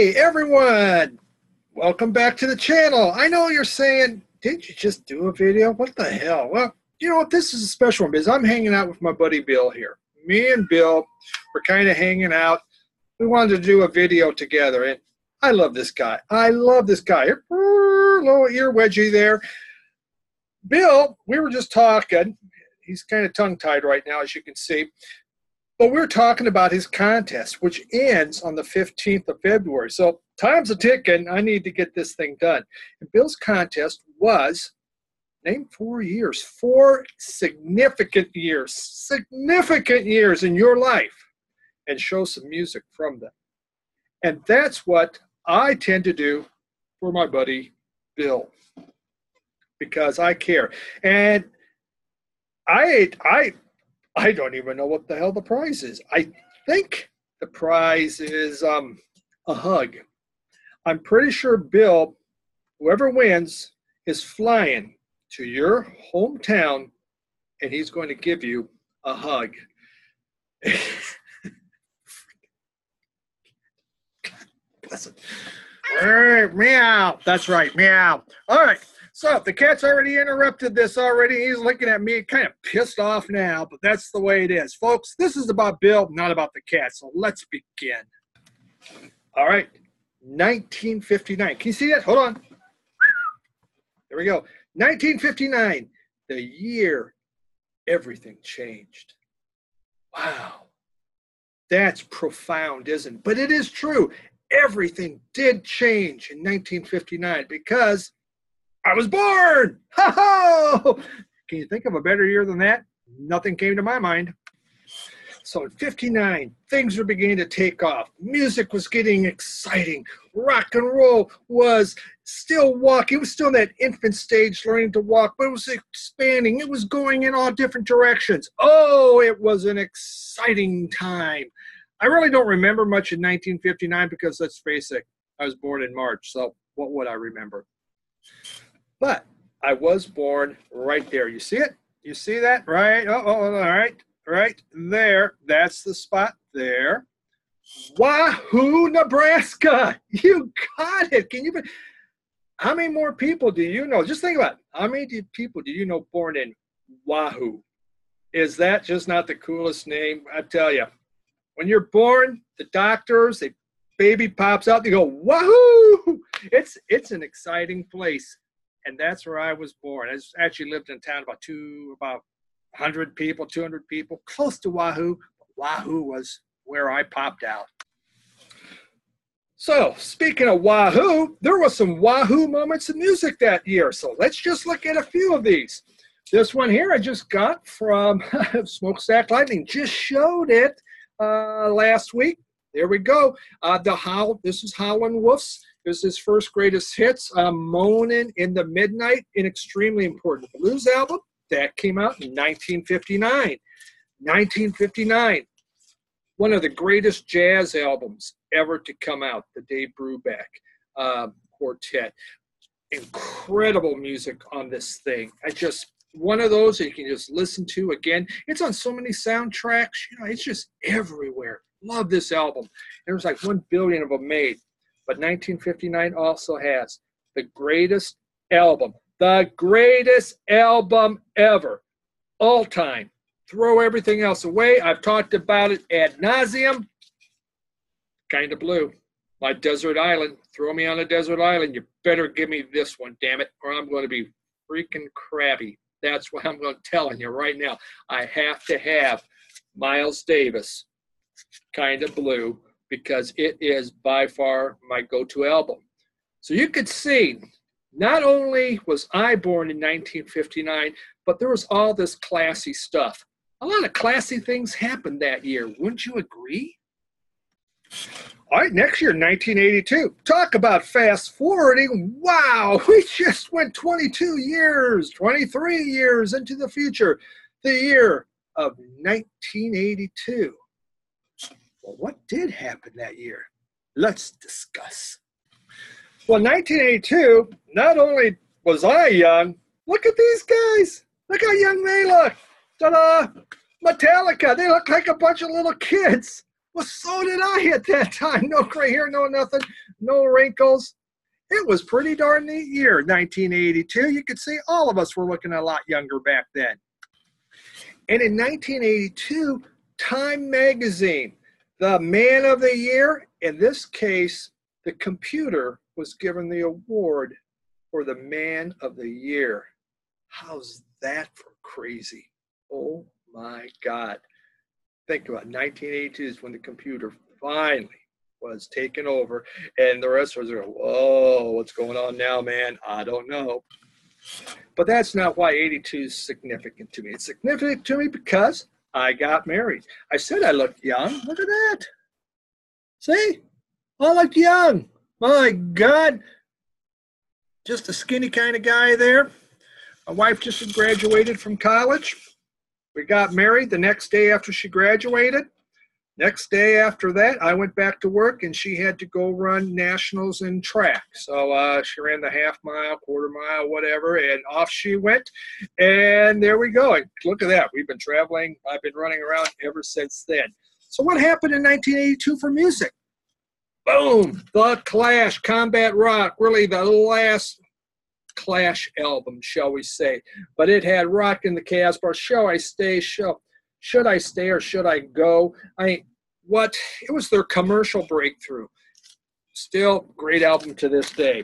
Hey everyone, welcome back to the channel. I know you're saying, didn't you just do a video? What the hell? Well, you know what, this is a special one because I'm hanging out with my buddy Bill here. Me and Bill, we're kind of hanging out. We wanted to do a video together, and I love this guy. I love this guy. Little ear wedgie there. Bill, we were just talking. He's kind of tongue-tied right now, as you can see. But we're talking about his contest, which ends on the 15th of February. So time's a ticking. I need to get this thing done. And Bill's contest was, name 4 years, 4 significant years in your life, and show some music from them. And that's what I tend to do for my buddy Bill, because I care. And I don't even know what the hell the prize is. I think the prize is a hug. I'm pretty sure Bill, whoever wins, is flying to your hometown, and he's going to give you a hug. Bless it. Meow. That's right, meow. All right. So the cat's already interrupted this already. He's looking at me kind of pissed off now, but that's the way it is. Folks, this is about Bill, not about the cat. So let's begin. All right. 1959. Can you see that? Hold on. There we go. 1959. The year everything changed. Wow. That's profound, isn't it? But it is true. Everything did change in 1959 because I was born! Ho-ho! Can you think of a better year than that? Nothing came to my mind. So in 59, things were beginning to take off. Music was getting exciting. Rock and roll was still walking. It was still in that infant stage learning to walk, but it was expanding. It was going in all different directions. Oh, it was an exciting time. I really don't remember much in 1959 because, let's face it, I was born in March, so what would I remember? But I was born right there. You see it? You see that? Right? All right. Right there. That's the spot there. Wahoo, Nebraska. You got it. Can you? How many more people do you know? Just think about it. How many people do you know born in Wahoo? Is that just not the coolest name? I tell you, when you're born, the doctors, the baby pops out, they go, Wahoo! It's an exciting place. And that's where I was born. I actually lived in a town about 100 people, 200 people, close to Wahoo. Wahoo was where I popped out. So, speaking of Wahoo, there was some Wahoo moments in music that year. So let's just look at a few of these. This one here I just got from Smokestack Lightning. Just showed it last week. There we go. This is Howlin' Wolf's. This is his first greatest hits, Moanin' in the Midnight, an extremely important blues album. That came out in 1959. 1959, one of the greatest jazz albums ever to come out, the Dave Brubeck Quartet. Incredible music on this thing. One of those that you can just listen to again. It's on so many soundtracks. You know, it's just everywhere. Love this album. There was like 1 billion of them made. But 1959 also has the greatest album ever, all time. Throw everything else away. I've talked about it ad nauseum. Kind of Blue. My desert island. Throw me on a desert island. You better give me this one, damn it, or I'm going to be freaking crabby. That's what I'm telling you right now. I have to have Miles Davis, Kind of Blue, because it is by far my go-to album. So you could see, not only was I born in 1959, but there was all this classy stuff. A lot of classy things happened that year. Wouldn't you agree? All right, next year, 1982. Talk about fast forwarding. Wow, we just went 22 years, 23 years into the future. The year of 1982. Well, what did happen that year? Let's discuss. Well, 1982, not only was I young, look at these guys. Look how young they look. Ta-da! Metallica, they look like a bunch of little kids. Well, so did I at that time. No gray hair, no nothing. no wrinkles. It was pretty darn neat year, 1982. You could see all of us were looking a lot younger back then. And in 1982, Time Magazine, the Man of the Year, in this case, the computer was given the award for the Man of the Year. How's that for crazy? Oh my God. Think about it. 1982 is when the computer finally was taken over, and the rest was going, whoa, what's going on now, man? I don't know. But that's not why 82 is significant to me. It's significant to me because I got married. I said I looked young. Look at that. See? I looked young. My God. Just a skinny kind of guy there. My wife just graduated from college. We got married the next day after she graduated. Next day after that, I went back to work, and she had to go run nationals in track. So she ran the half mile, quarter mile, whatever, and off she went. And there we go. And look at that. We've been traveling. I've been running around ever since then. So what happened in 1982 for music? Boom. The Clash, Combat Rock, really the last Clash album, shall we say. But it had Rock in the Casbah, Shall I Stay, Should I Stay or Should I Go? It was their commercial breakthrough. Still great album to this day.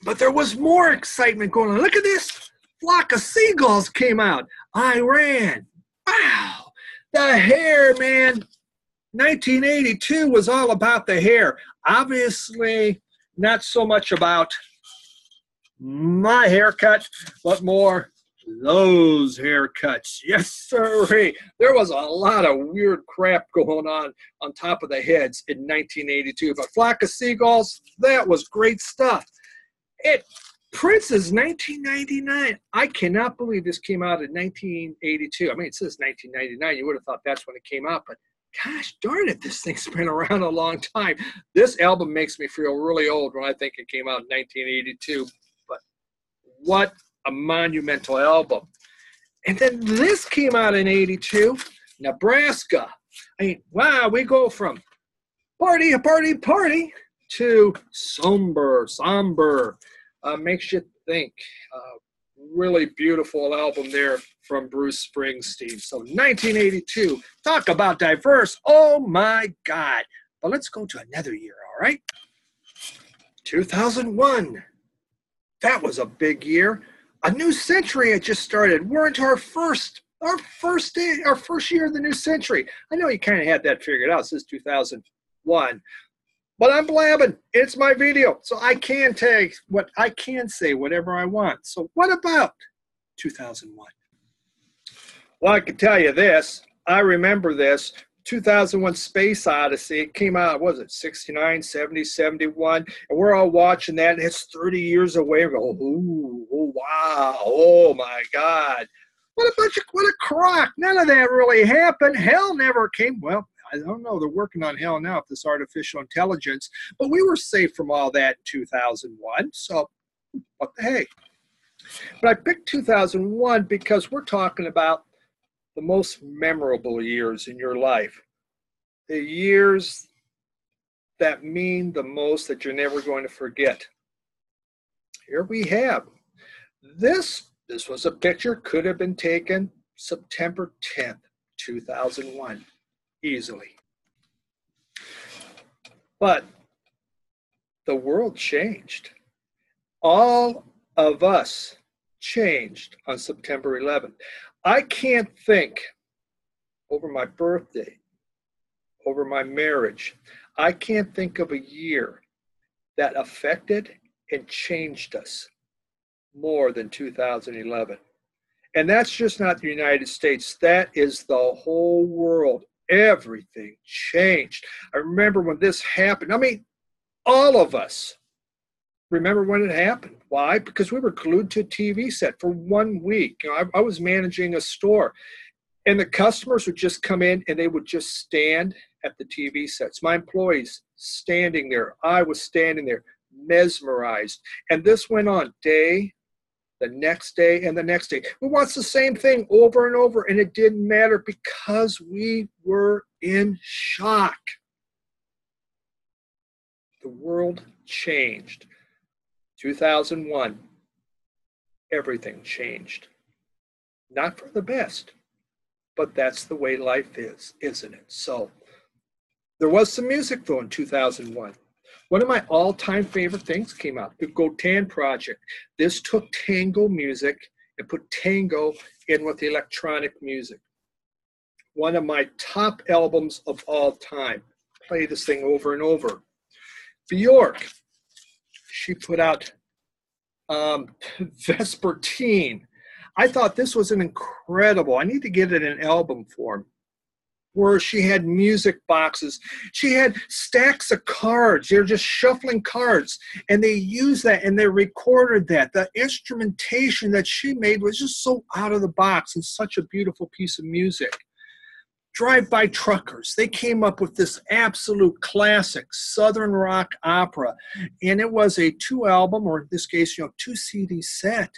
But there was more excitement going on. Look at this. Flock of Seagulls came out. I Ran. Wow. The Hair, man. 1982 was all about the hair. Obviously, not so much about my haircut, but more those haircuts. Yes, sir. There was a lot of weird crap going on top of the heads in 1982. But Flock of Seagulls, that was great stuff. Prince's 1999. I cannot believe this came out in 1982. I mean, it says 1999. You would have thought that's when it came out, but gosh darn it, this thing's been around a long time. This album makes me feel really old when I think it came out in 1982. But what a monumental album. And then this came out in 82, Nebraska. I mean, wow, we go from party to somber. Makes you think. Really beautiful album there from Bruce Springsteen. So 1982, talk about diverse. Oh my God. But let's go to another year, all right? 2001. That was a big year. A new century had just started. We're into our first year of the new century. I know you kind of had that figured out since 2001. But I'm blabbing. It's my video. So I can say whatever I want. So what about 2001? Well, I can tell you this. I remember this. 2001 Space Odyssey. It came out, what was it, 69, 70, 71? And we're all watching that. And it's 30 years away. We go, oh, wow. Oh, my God. What a crock. None of that really happened. Hell never came. Well, I don't know. They're working on hell now with this artificial intelligence. But we were safe from all that in 2001. So what the hey? But I picked 2001 because we're talking about the most memorable years in your life. The years that mean the most, that you're never going to forget. Here we have. This was a picture, could have been taken September 10th, 2001. Easily. But the world changed. All of us changed on September 11th. I can't think over my birthday, over my marriage, I can't think of a year that affected and changed us more than 2011. And that's just not the United States. That is the whole world. Everything changed. I remember when this happened. I mean, all of us remember when it happened. Why? Because we were glued to a TV set for 1 week. You know, I was managing a store, and the customers would just come in and they would just stand at the TV sets. My employees standing there. I was standing there, mesmerized. And this went on day, the next day, and the next day. We watched the same thing over and over, and it didn't matter because we were in shock. The world changed. 2001, everything changed. Not for the best, but that's the way life is, isn't it? So there was some music though in 2001. One of my all-time favorite things came out, the Gotan Project. This took tango music and put tango in with the electronic music. One of my top albums of all time. Play this thing over and over. Bjork, she put out Vespertine. I thought this was an incredible, I need to get it in album form, where she had music boxes. She had stacks of cards. They're just shuffling cards. And they used that and they recorded that. The instrumentation that she made was just so out of the box and such a beautiful piece of music. Drive-By Truckers, they came up with this absolute classic Southern rock opera. And it was a 2-album, or in this case, 2 CD set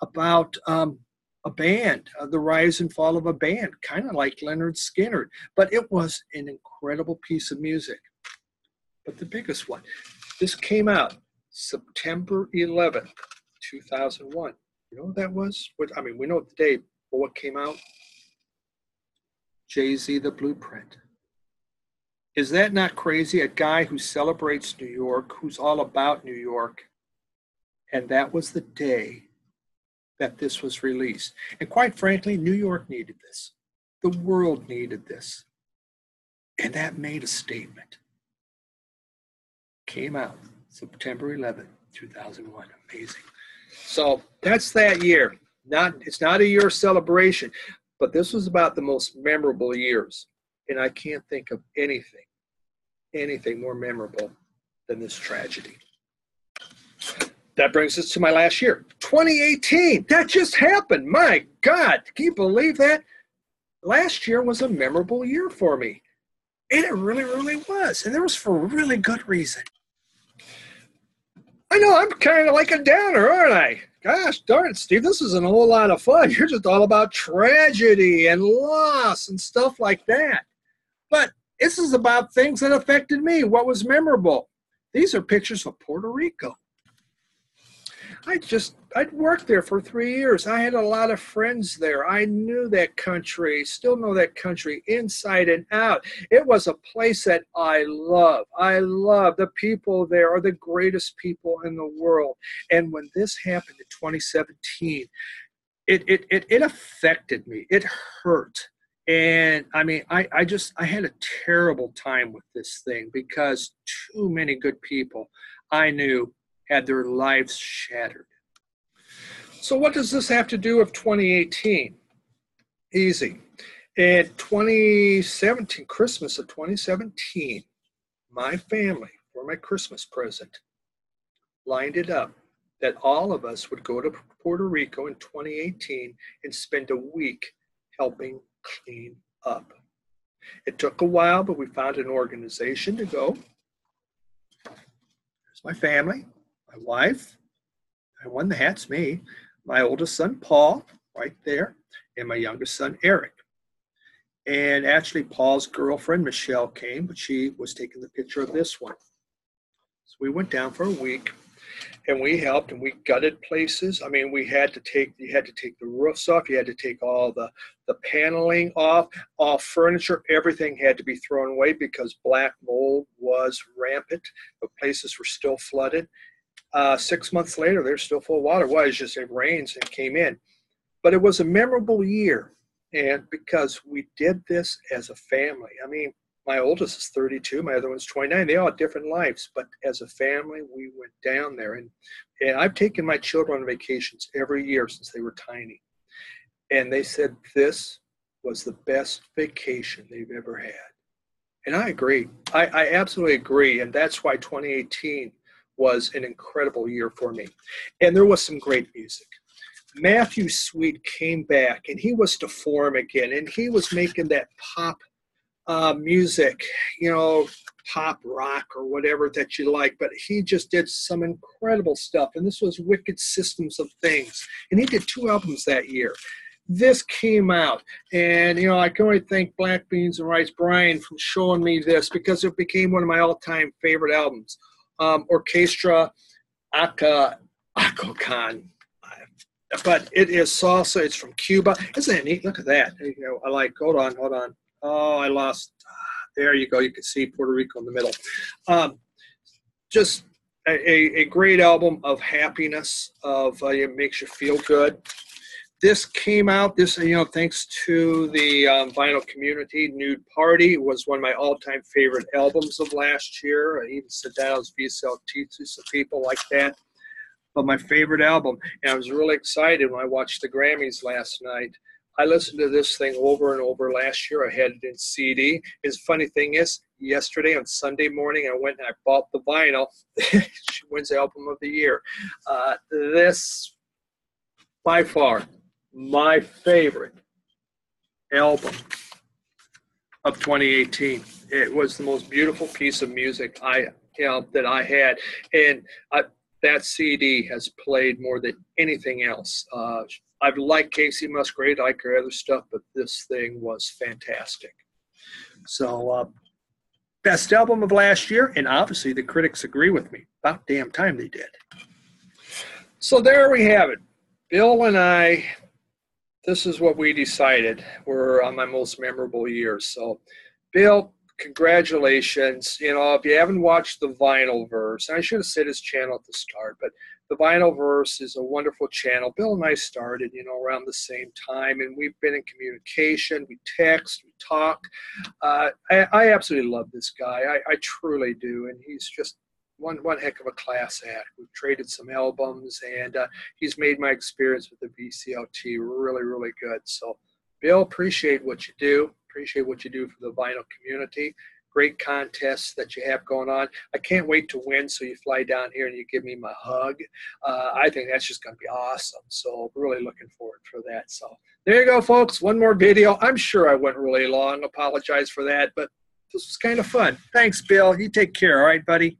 about a band, the rise and fall of a band, kind of like Leonard Skinner. But it was an incredible piece of music. But the biggest one, this came out September 11th, 2001. You know what that was? We know the date, but what came out? Jay-Z, The Blueprint. Is that not crazy? A guy who celebrates New York, who's all about New York, and that was the day that this was released. And quite frankly, New York needed this. The world needed this. And that made a statement. Came out September 11th, 2001. Amazing. So that's that year. It's not a year celebration, but this was about the most memorable years. And I can't think of anything more memorable than this tragedy. That brings us to my last year, 2018. That just happened. My God, can you believe that? Last year was a memorable year for me. And it really, really was. And there was for a really good reason. I know, I'm kind of like a downer, aren't I? Gosh darn it, Steve, this isn't a whole lot of fun. You're just all about tragedy and loss and stuff like that. But this is about things that affected me. What was memorable? These are pictures of Puerto Rico. I'd worked there for 3 years. I had a lot of friends there. I knew that country, still know that country inside and out. It was a place that I love. I love the people there are the greatest people in the world. And when this happened in 2017, it affected me. It hurt. And I had a terrible time with this thing because too many good people I knew had their lives shattered. So what does this have to do with 2018? Easy. In 2017, Christmas of 2017, my family, for my Christmas present, lined it up that all of us would go to Puerto Rico in 2018 and spend a week helping clean up. It took a while, but we found an organization to go. There's my family. My wife, I won the hats, me, my oldest son, Paul, right there, and my youngest son, Eric. And actually, Paul's girlfriend, Michelle, came, but she was taking the picture of this one. So we went down for a week, and we helped, and we gutted places. You had to take the roofs off. You had to take all the paneling off, all furniture. Everything had to be thrown away because black mold was rampant. The places were still flooded. 6 months later, they're still full of water. Well, it's just it rains and came in. But it was a memorable year, and because we did this as a family. My oldest is 32, my other one's 29. They all had different lives, but as a family, we went down there. And I've taken my children on vacations every year since they were tiny. And they said this was the best vacation they've ever had. And I agree. I absolutely agree. And that's why 2018 was an incredible year for me. And there was some great music. Matthew Sweet came back, and he was to form again, and he was making that pop music, pop rock or whatever that you like, but he just did some incredible stuff. And this was Wicked Systems of Things. And he did 2 albums that year. This came out, and I can only thank Black Beans and Rice Brian for showing me this because it became one of my all-time favorite albums. Orchestra Acocan. But it is salsa. It's from Cuba. Isn't that neat? Look at that. There you go. I like, hold on. Oh, I lost. There you go. You can see Puerto Rico in the middle. Just a great album of happiness, it makes you feel good. This came out, thanks to the vinyl community. Nude Party was one of my all-time favorite albums of last year. I even said that I was VSL teachers of people like that. But my favorite album, and I was really excited when I watched the Grammys last night. I listened to this thing over and over last year. I had it in CD. His funny thing is, yesterday on Sunday morning, I went and I bought the vinyl. She wins Album of the Year. This, by far, my favorite album of 2018. It was the most beautiful piece of music that I had, and that CD has played more than anything else. I've liked Casey Musgrave, I like her other stuff, but this thing was fantastic. So, best album of last year, and obviously the critics agree with me. About damn time they did. So there we have it. Bill and I, this is what we decided were on my most memorable years. So, Bill, congratulations. If you haven't watched the Vinylverse, I should have said his channel at the start, but the Vinylverse is a wonderful channel. Bill and I started, around the same time, and we've been in communication. We text, we talk. I absolutely love this guy. I truly do, and he's just one heck of a class act. We've traded some albums, and he's made my experience with the VCLT really, really good. So, Bill, appreciate what you do. Appreciate what you do for the vinyl community. Great contests that you have going on. I can't wait to win, so you fly down here and you give me my hug. I think that's just going to be awesome. So really looking forward for that. So there you go, folks. One more video. I'm sure I went really long. Apologize for that, but this was kind of fun. Thanks, Bill. You take care. All right, buddy.